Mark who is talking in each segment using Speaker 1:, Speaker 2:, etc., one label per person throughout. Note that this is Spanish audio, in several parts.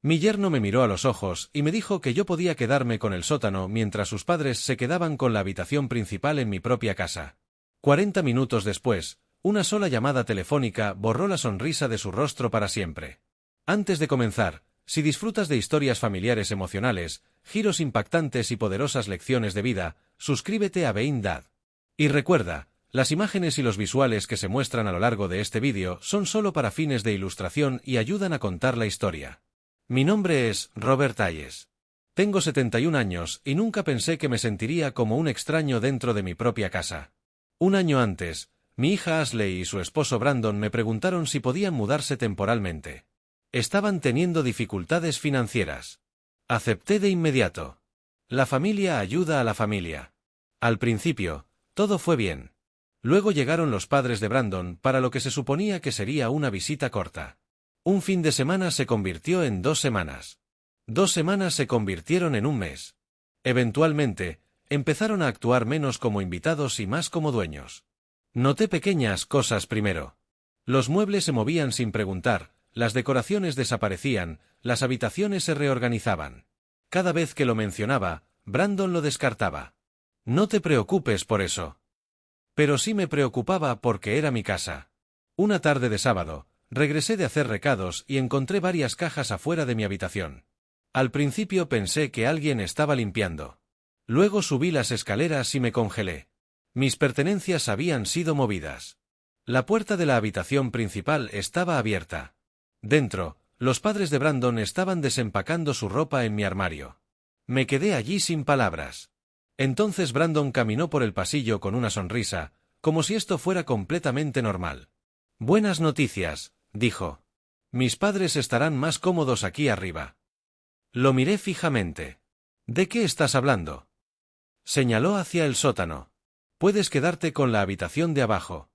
Speaker 1: Mi yerno me miró a los ojos y me dijo que yo podía quedarme con el sótano mientras sus padres se quedaban con la habitación principal en mi propia casa. 40 minutos después, una sola llamada telefónica borró la sonrisa de su rostro para siempre. Antes de comenzar, si disfrutas de historias familiares emocionales, giros impactantes y poderosas lecciones de vida, suscríbete a Bein Dad. Y recuerda, las imágenes y los visuales que se muestran a lo largo de este vídeo son solo para fines de ilustración y ayudan a contar la historia. Mi nombre es Robert Hayes. Tengo 71 años y nunca pensé que me sentiría como un extraño dentro de mi propia casa. Un año antes, mi hija Ashley y su esposo Brandon me preguntaron si podían mudarse temporalmente. Estaban teniendo dificultades financieras. Acepté de inmediato. La familia ayuda a la familia. Al principio, todo fue bien. Luego llegaron los padres de Brandon para lo que se suponía que sería una visita corta. Un fin de semana se convirtió en 2 semanas. 2 semanas se convirtieron en un mes. Eventualmente, empezaron a actuar menos como invitados y más como dueños. Noté pequeñas cosas primero. Los muebles se movían sin preguntar, las decoraciones desaparecían, las habitaciones se reorganizaban. Cada vez que lo mencionaba, Brandon lo descartaba. No te preocupes por eso. Pero sí me preocupaba porque era mi casa. Una tarde de sábado, regresé de hacer recados y encontré varias cajas afuera de mi habitación. Al principio pensé que alguien estaba limpiando. Luego subí las escaleras y me congelé. Mis pertenencias habían sido movidas. La puerta de la habitación principal estaba abierta. Dentro, los padres de Brandon estaban desempacando su ropa en mi armario. Me quedé allí sin palabras. Entonces Brandon caminó por el pasillo con una sonrisa, como si esto fuera completamente normal. Buenas noticias, dijo. Mis padres estarán más cómodos aquí arriba. Lo miré fijamente. ¿De qué estás hablando? Señaló hacia el sótano. Puedes quedarte con la habitación de abajo.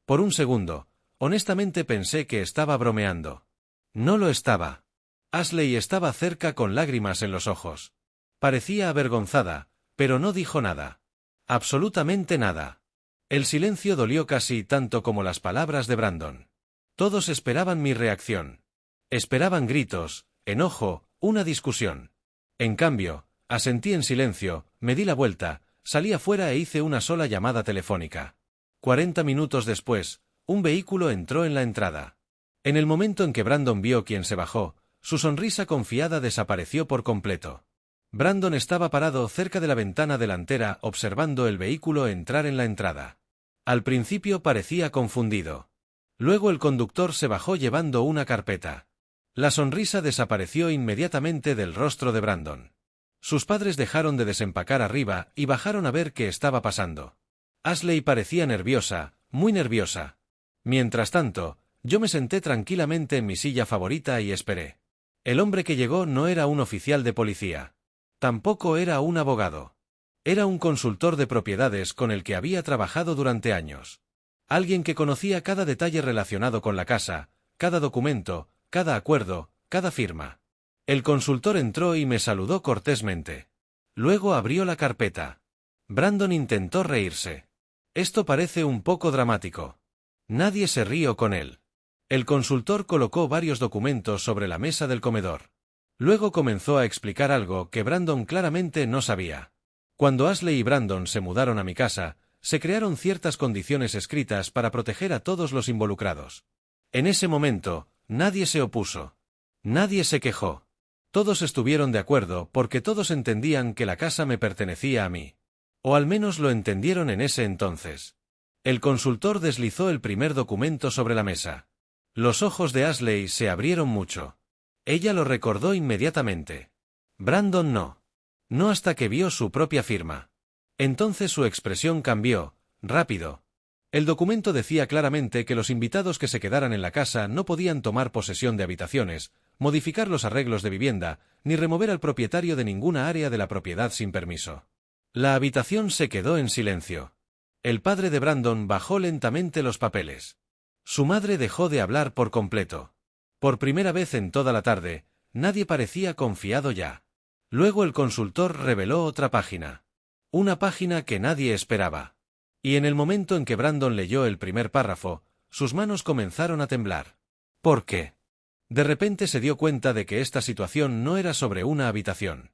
Speaker 1: Por un segundo, honestamente pensé que estaba bromeando. No lo estaba. Ashley estaba cerca con lágrimas en los ojos. Parecía avergonzada, pero no dijo nada. Absolutamente nada. El silencio dolió casi tanto como las palabras de Brandon. Todos esperaban mi reacción. Esperaban gritos, enojo, una discusión. En cambio, asentí en silencio, me di la vuelta, salí afuera e hice una sola llamada telefónica. 40 minutos después, un vehículo entró en la entrada. En el momento en que Brandon vio quién se bajó, su sonrisa confiada desapareció por completo. Brandon estaba parado cerca de la ventana delantera observando el vehículo entrar en la entrada. Al principio parecía confundido. Luego el conductor se bajó llevando una carpeta. La sonrisa desapareció inmediatamente del rostro de Brandon. Sus padres dejaron de desempacar arriba y bajaron a ver qué estaba pasando. Ashley parecía nerviosa, muy nerviosa. Mientras tanto, yo me senté tranquilamente en mi silla favorita y esperé. El hombre que llegó no era un oficial de policía. Tampoco era un abogado. Era un consultor de propiedades con el que había trabajado durante años. Alguien que conocía cada detalle relacionado con la casa, cada documento, cada acuerdo, cada firma. El consultor entró y me saludó cortésmente. Luego abrió la carpeta. Brandon intentó reírse. Esto parece un poco dramático. Nadie se rió con él. El consultor colocó varios documentos sobre la mesa del comedor. Luego comenzó a explicar algo que Brandon claramente no sabía. Cuando Ashley y Brandon se mudaron a mi casa, se crearon ciertas condiciones escritas para proteger a todos los involucrados. En ese momento, nadie se opuso. Nadie se quejó. Todos estuvieron de acuerdo porque todos entendían que la casa me pertenecía a mí. O al menos lo entendieron en ese entonces. El consultor deslizó el primer documento sobre la mesa. Los ojos de Ashley se abrieron mucho. Ella lo recordó inmediatamente. Brandon no. No hasta que vio su propia firma. Entonces su expresión cambió, rápido. El documento decía claramente que los invitados que se quedaran en la casa no podían tomar posesión de habitaciones, modificar los arreglos de vivienda, ni remover al propietario de ninguna área de la propiedad sin permiso. La habitación se quedó en silencio. El padre de Brandon bajó lentamente los papeles. Su madre dejó de hablar por completo. Por primera vez en toda la tarde, nadie parecía confiado ya. Luego el consultor reveló otra página. Una página que nadie esperaba. Y en el momento en que Brandon leyó el primer párrafo, sus manos comenzaron a temblar. ¿Por qué? De repente se dio cuenta de que esta situación no era sobre una habitación.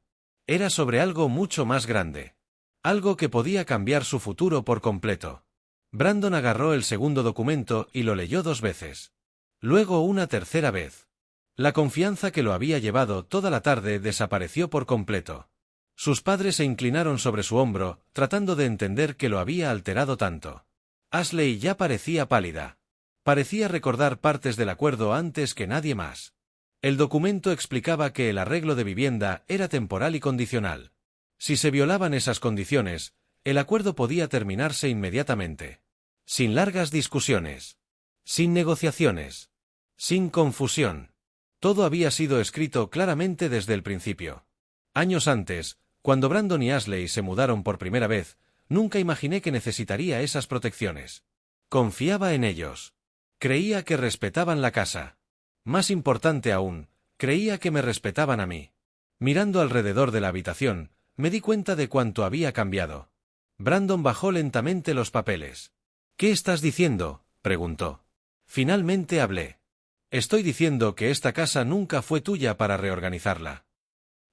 Speaker 1: Era sobre algo mucho más grande. Algo que podía cambiar su futuro por completo. Brandon agarró el segundo documento y lo leyó 2 veces. Luego una tercera vez. La confianza que lo había llevado toda la tarde desapareció por completo. Sus padres se inclinaron sobre su hombro, tratando de entender qué lo había alterado tanto. Ashley ya parecía pálida. Parecía recordar partes del acuerdo antes que nadie más. El documento explicaba que el arreglo de vivienda era temporal y condicional. Si se violaban esas condiciones, el acuerdo podía terminarse inmediatamente. Sin largas discusiones. Sin negociaciones. Sin confusión. Todo había sido escrito claramente desde el principio. Años antes, cuando Brandon y Ashley se mudaron por primera vez, nunca imaginé que necesitaría esas protecciones. Confiaba en ellos. Creía que respetaban la casa. Más importante aún, creía que me respetaban a mí. Mirando alrededor de la habitación, me di cuenta de cuánto había cambiado. Brandon bajó lentamente los papeles. «¿Qué estás diciendo?», preguntó. Finalmente hablé. «Estoy diciendo que esta casa nunca fue tuya para reorganizarla».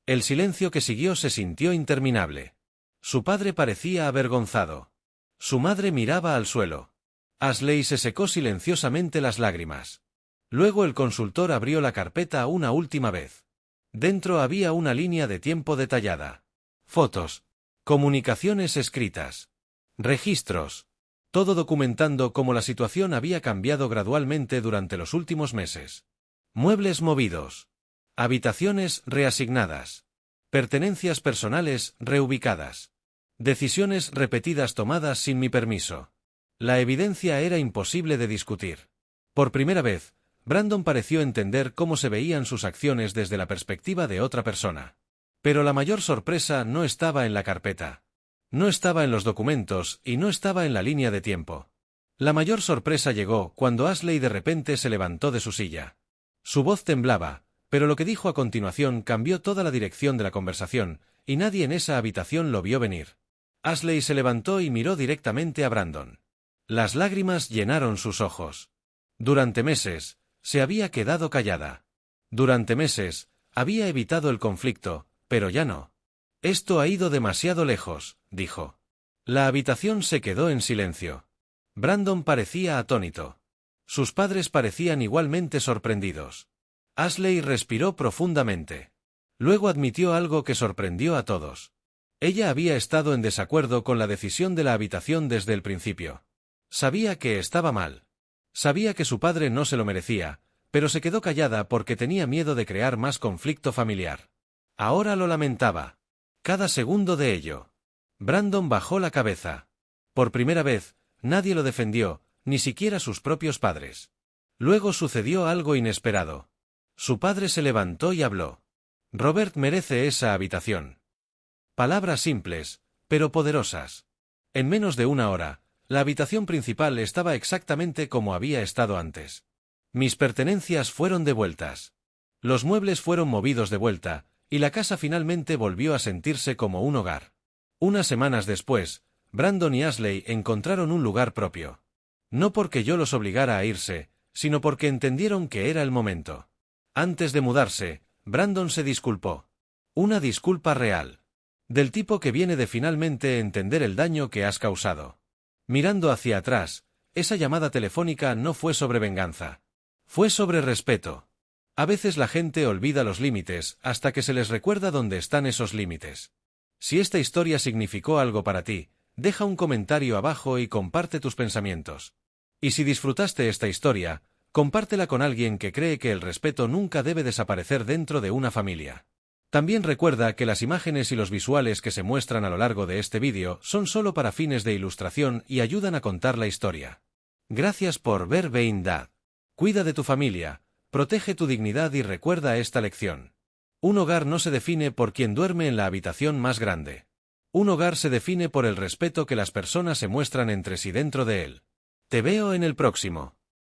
Speaker 1: El silencio que siguió se sintió interminable. Su padre parecía avergonzado. Su madre miraba al suelo. Ashley se secó silenciosamente las lágrimas. Luego el consultor abrió la carpeta una última vez. Dentro había una línea de tiempo detallada. Fotos. Comunicaciones escritas. Registros. Todo documentando cómo la situación había cambiado gradualmente durante los últimos meses. Muebles movidos. Habitaciones reasignadas. Pertenencias personales reubicadas. Decisiones repetidas tomadas sin mi permiso. La evidencia era imposible de discutir. Por primera vez, Brandon pareció entender cómo se veían sus acciones desde la perspectiva de otra persona. Pero la mayor sorpresa no estaba en la carpeta. No estaba en los documentos y no estaba en la línea de tiempo. La mayor sorpresa llegó cuando Ashley de repente se levantó de su silla. Su voz temblaba, pero lo que dijo a continuación cambió toda la dirección de la conversación, y nadie en esa habitación lo vio venir. Ashley se levantó y miró directamente a Brandon. Las lágrimas llenaron sus ojos. Durante meses, se había quedado callada. Durante meses, había evitado el conflicto, pero ya no. «Esto ha ido demasiado lejos», dijo. La habitación se quedó en silencio. Brandon parecía atónito. Sus padres parecían igualmente sorprendidos. Ashley respiró profundamente. Luego admitió algo que sorprendió a todos. Ella había estado en desacuerdo con la decisión de la habitación desde el principio. Sabía que estaba mal. Sabía que su padre no se lo merecía, pero se quedó callada porque tenía miedo de crear más conflicto familiar. Ahora lo lamentaba. Cada segundo de ello. Brandon bajó la cabeza. Por primera vez, nadie lo defendió, ni siquiera sus propios padres. Luego sucedió algo inesperado. Su padre se levantó y habló. «Robert merece esa habitación». Palabras simples, pero poderosas. En menos de una hora, la habitación principal estaba exactamente como había estado antes. Mis pertenencias fueron devueltas. Los muebles fueron movidos de vuelta, y la casa finalmente volvió a sentirse como un hogar. Unas semanas después, Brandon y Ashley encontraron un lugar propio. No porque yo los obligara a irse, sino porque entendieron que era el momento. Antes de mudarse, Brandon se disculpó. Una disculpa real. Del tipo que viene de finalmente entender el daño que has causado. Mirando hacia atrás, esa llamada telefónica no fue sobre venganza. Fue sobre respeto. A veces la gente olvida los límites hasta que se les recuerda dónde están esos límites. Si esta historia significó algo para ti, deja un comentario abajo y comparte tus pensamientos. Y si disfrutaste esta historia, compártela con alguien que cree que el respeto nunca debe desaparecer dentro de una familia. También recuerda que las imágenes y los visuales que se muestran a lo largo de este vídeo son solo para fines de ilustración y ayudan a contar la historia. Gracias por ver Being Dad. Cuida de tu familia, protege tu dignidad y recuerda esta lección. Un hogar no se define por quien duerme en la habitación más grande. Un hogar se define por el respeto que las personas se muestran entre sí dentro de él. Te veo en el próximo.